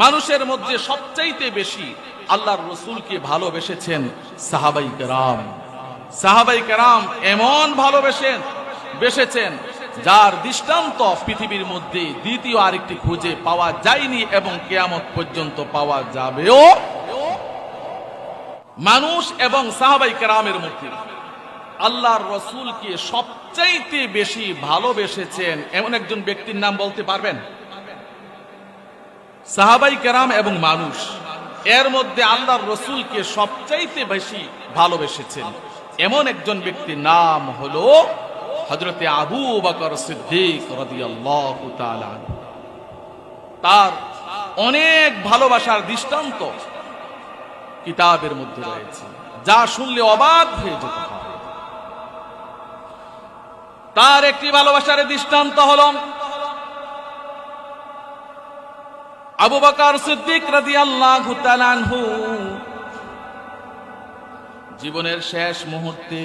মানুষের মধ্যে সবচাইতে বেশি আল্লাহর রাসূলকে ভালোবেসেছেন সাহাবায়ে কেরাম। সাহাবায়ে কেরাম এমন ভালোবেসেছেন যার দৃষ্টান্ত পৃথিবীর মধ্যে দ্বিতীয় আরেকটি খুঁজে পাওয়া যায়নি এবং কিয়ামত পর্যন্ত পাওয়া যাবেও। মানুষ এবং সাহাবায়ে কেরামের মধ্যে আল্লাহর রাসূলকে সবচাইতে বেশি ভালোবেসেছেন এমন একজন ব্যক্তির নাম বলতে পারবেন? সাহাবায়ে কেরাম এবং মানুষ এর মধ্যে আল্লাহর রাসূলকে সবচাইতে বেশি ভালোবেসেছেন এমন একজন ব্যক্তির নাম হলো হযরতে আবু বকর সিদ্দিক রাদিয়াল্লাহু তাআলা। তার অনেক ভালোবাসার দৃষ্টান্ত কিতাবের মধ্যে রয়েছে, যা শুনলে অবাক হয়ে যেতে হয়। তার একটি ভালোবাসার দৃষ্টান্ত হলো আবু বকর সিদ্দিক রাদিয়াল্লাহু তাআলা আনহু জীবনের শেষ মুহূর্তে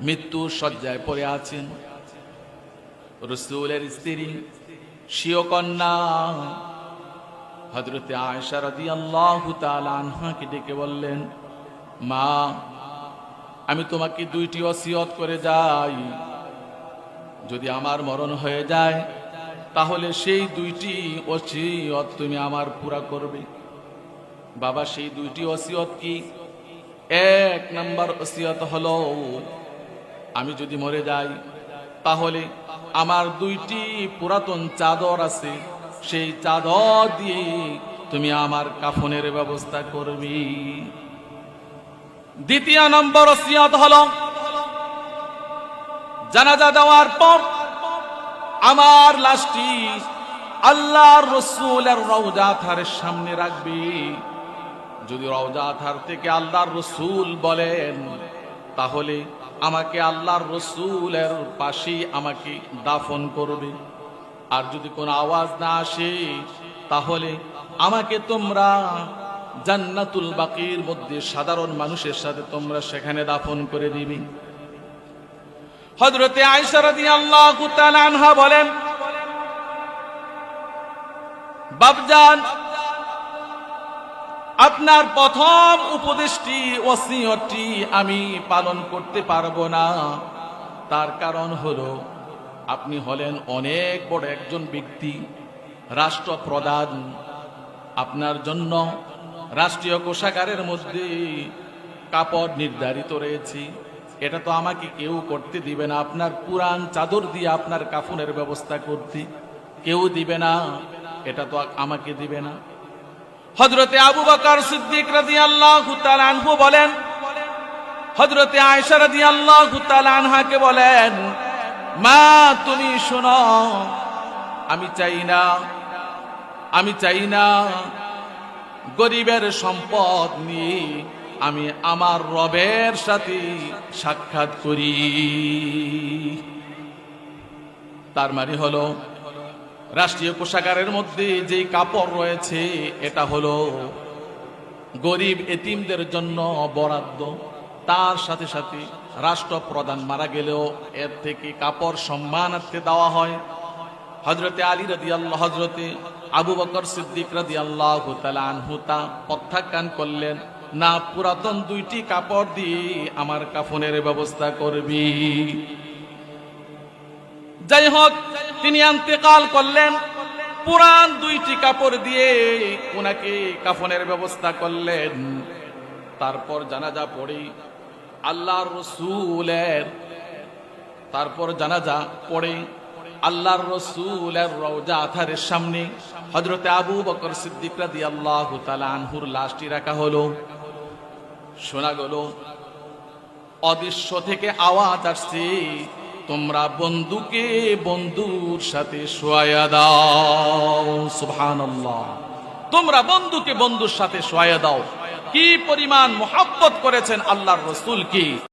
মৃত্যুর শয্যায় পড়ে আছেন। রাসূলের স্ত্রী স্বীয় কন্যা হযরতে আয়েশা রাদিয়াল্লাহু তাআলা আনহাকে ডেকে বললেন, মা, আমি তোমাকে দুইটি ওসিয়ত করে যাই, যদি আমার মরণ হয়ে যায় তাহলে সেই দুইটি ওসিয়ত তুমি আমার পুরা করবে। বাবা, সেই দুইটি ওসিয়ত কি? এক নাম্বার ওসিয়ত হলো, আমি যদি মরে যাই তাহলে আমার দুইটি পুরাতন চাদর আছে, সেই চাদর দিয়ে তুমি আমার কাফনের ব্যবস্থা করবে। দ্বিতীয় নম্বর ওসিয়ত হলো, জানাজা দেওয়ার পর আমার লাশটি আল্লাহর রাসূলের রওজা আতহারের সামনে রাখবে। যদি রওজা আতহার থেকে আল্লাহর রাসূল বলেন তাহলে আমাকে আল্লাহর রাসূলের পাশেই আমাকে দাফন করবে। আর যদি কোনো আওয়াজ না আসে তাহলে আমাকে তোমরা জান্নাতুল বাকির মধ্যে সাধারণ মানুষের সাথে তোমরা সেখানে দাফন করে দিবে। হযরতে আয়েশা রাদিয়াল্লাহু তাআলা আনহা বলেন, বাপজান, আপনার প্রথম উপদেশটি ওসিয়তটি আমি পালন করতে পারবো না। তার কারণ হলো, আপনি হলেন অনেক বড় একজন ব্যক্তি, রাষ্ট্রপ্রধান। আপনার জন্য রাষ্ট্রীয় কোষাগারের মধ্যে কাপড় নির্ধারিত রয়েছে, এটা তো আমাকে কেউ করতে দিবে না। আপনার পুরান চাদর দিয়ে আপনার কাফনের ব্যবস্থা করতে কেউ দিবে না, এটা তো আমাকে দিবে না। হযরতে আবু বকর সিদ্দিক রাদিয়াল্লাহু তাআলা আনহু বলেন, হযরতে আয়েশা রাদিয়াল্লাহু তাআলা আনহাকে বলেন, মা, তুমি শোনো, আমি চাই না গরিবের সম্পদ নিয়ে আমি আমার রবের সাথে সাক্ষাৎ করি। তার মানে হলো, রাষ্ট্রীয় কোষাগারের মধ্যে যে কাপড় রয়েছে এটা হলো গরিব এতিমদের জন্য বরাদ্দ। তার সাথে সাথে রাষ্ট্রপ্রধান মারা গেলেও এর থেকে কাপড় সম্মানার্থে দেওয়া হয়। হযরতে আলী রাদিয়াল্লাহু, হযরতে আবু বকর সিদ্দিক রাদিয়াল্লাহু তাআলা আনহু তা প্রত্যাখ্যান করলেন, না, পুরাতন দুইটি কাপড় দিয়ে আমার কাফনের ব্যবস্থা করবি। যাই হোক, তিনি ইন্তেকাল করলেন, পুরান দুইটি কাপড় দিয়ে ওনাকে কাফনের ব্যবস্থা করলেন। তারপর জানাজা পড়ে আল্লাহর রাসূলের রওজা আতহারের সামনে হযরতে আবু বকর সিদ্দিক রাদিয়াল্লাহু তাআলা আনহুর লাশটি রাখা হলো। শোনা গেল, অদৃশ্য থেকে আওয়াজ আসছে, তোমরা বন্ধুকে বন্ধুর সাথে শোয়ায়া দাও। সুবহানাল্লাহ, তোমরা বন্ধুকে বন্ধুর সাথে শোয়ায়া দাও। কি পরিমাণ মুহাব্বত করেছেন আল্লাহর রাসূলকে।